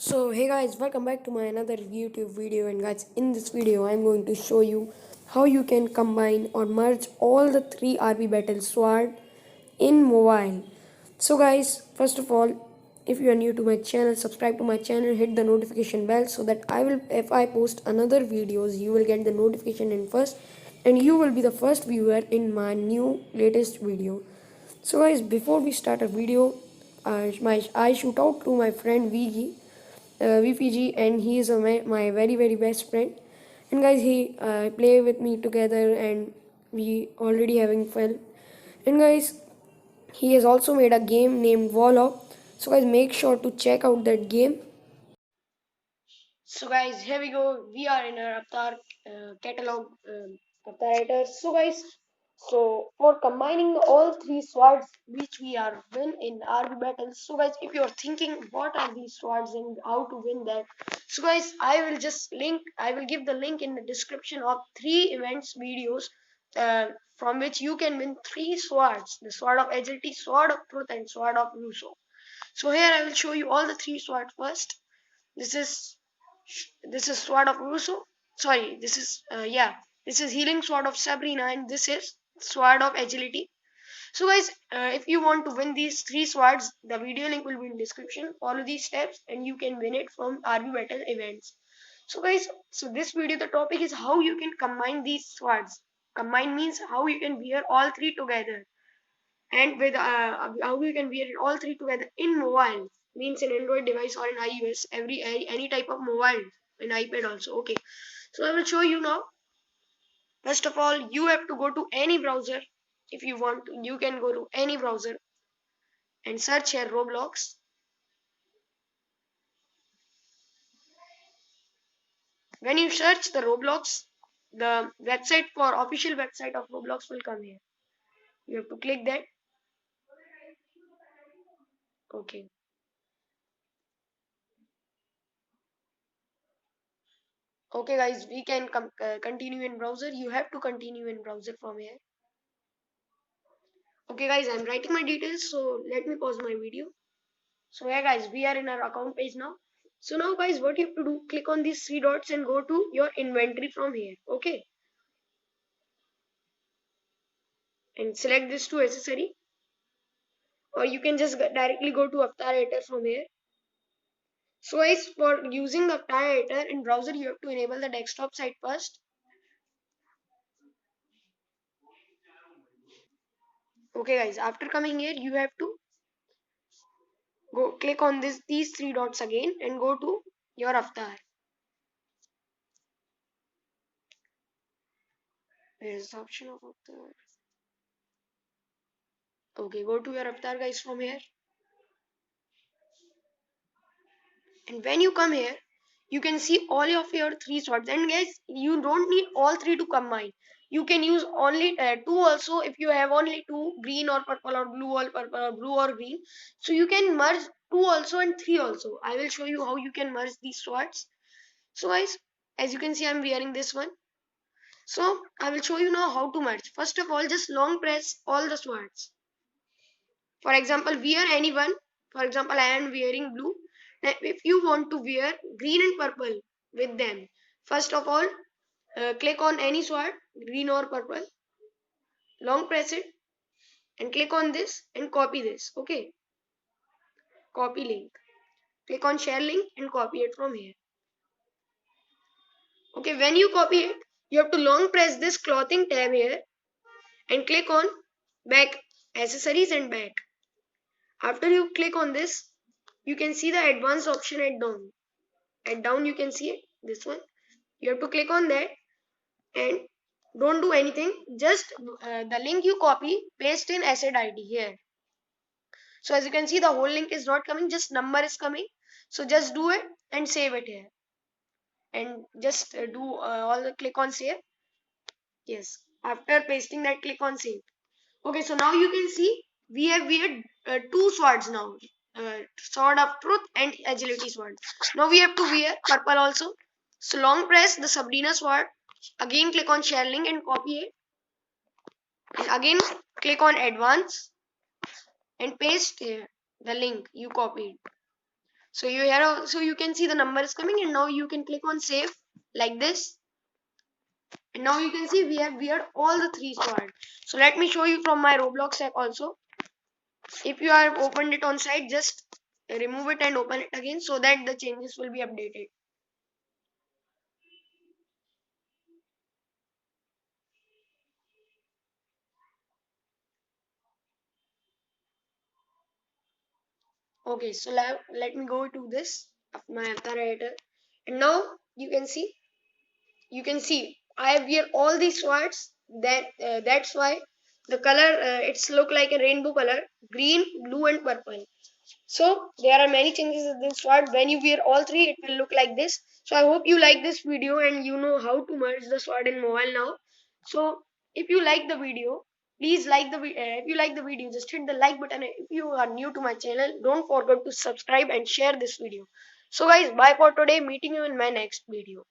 So hey guys, welcome back to my another YouTube video. And guys, in this video I'm going to show you how you can combine or merge all the three RB battle sword in mobile. So guys, first of all, if you are new to my channel, subscribe to my channel, hit the notification bell so that if I post another videos, you will get the notification in first, and you will be the first viewer in my new latest video. So guys, before we start a video, I shoot out to my friend VPG, and he is my very best friend. And guys, he play with me together, and we already having fun. And guys, he has also made a game named Wallop. So guys, make sure to check out that game. So guys, here we go. We are in our Avatar catalog Avatar editor. So guys, so for combining all three swords which we are win in RB battles. So guys, if you are thinking what are these swords and how to win that, so guys, I will give the link in the description of three events videos from which you can win three swords: the sword of agility, sword of truth, and sword of Russo. So here I will show you all the three swords first. This is this is sword of Russo. Sorry, this is this is healing sword of Sabrina, and this is sword of agility. So guys, if you want to win these three swords, the video link will be in description. Follow these steps and you can win it from RB battle events. So guys, so this video the topic is how you can combine these swords. Combine means how you can wear all three together, and with how you can wear it all three together in mobile, means an Android device or in iOS, any type of mobile, in iPad also. Okay, so I will show you now. First of all, you have to go to any browser. If you want to, you can go to any browser and search here Roblox. When you search the Roblox, the website for official website of Roblox will come here. You have to click that. Okay, okay guys, we can continue in browser. You have to continue in browser from here. Okay guys, I'm writing my details, so let me pause my video. So yeah guys, we are in our account page now. So now guys, what you have to do, click on these three dots and go to your inventory from here. Okay, and select this to accessory, or you can just directly go to Avatar editor from here. So guys, for using the Avatar editor in browser, you have to enable the desktop side first. Okay guys, after coming here, you have to go click on these three dots again and go to your Avatar. Where is the option of Avatar? Okay, go to your Avatar guys from here. And when you come here, you can see all of your three swords. And guys, you don't need all three to combine. You can use only two also, if you have only two, green or purple or blue or purple or blue or green. So you can merge two also and three also. I will show you how you can merge these swords. So guys, as you can see, I'm wearing this one. So I will show you now how to merge. First of all, just long press all the swords. For example, wear any one. For example, I am wearing blue. Now, if you want to wear green and purple with them, first of all, click on any sword, green or purple, long press it and click on this and copy this. Okay, copy link. Click on share link and copy it from here. Okay, when you copy it, you have to long press this clothing tab here and click on back, accessories and back. After you click on this, you can see the advanced option at down. At down you can see it, this one. You have to click on that and don't do anything. Just the link you copy, paste in asset ID here. So as you can see, the whole link is not coming, just number is coming. So just do it and save it here, and just do all the click on save. Yes, after pasting that, click on save. Okay, so now you can see we have two swords now, sword of truth and agility sword. Now we have to wear purple also. So long press the Sabrina sword, again click on share link and copy it, and again click on advance and paste here the link you copied. So you here, so you can see the number is coming, and now you can click on save like this. And now you can see we have all the three swords. So let me show you from my Roblox app also. If you have opened it on site, just remove it and open it again so that the changes will be updated. Okay, so let me go to this of my avatar editor, and now you can see I wear all these swords. That's why the color it's look like a rainbow color: green, blue, and purple. So there are many changes in this sword. When you wear all three, it will look like this. So I hope you like this video and you know how to merge the sword in mobile now. So if you like the video, please like the if you like the video, just hit the like button. If you are new to my channel, don't forget to subscribe and share this video. So guys, bye for today. Meeting you in my next video.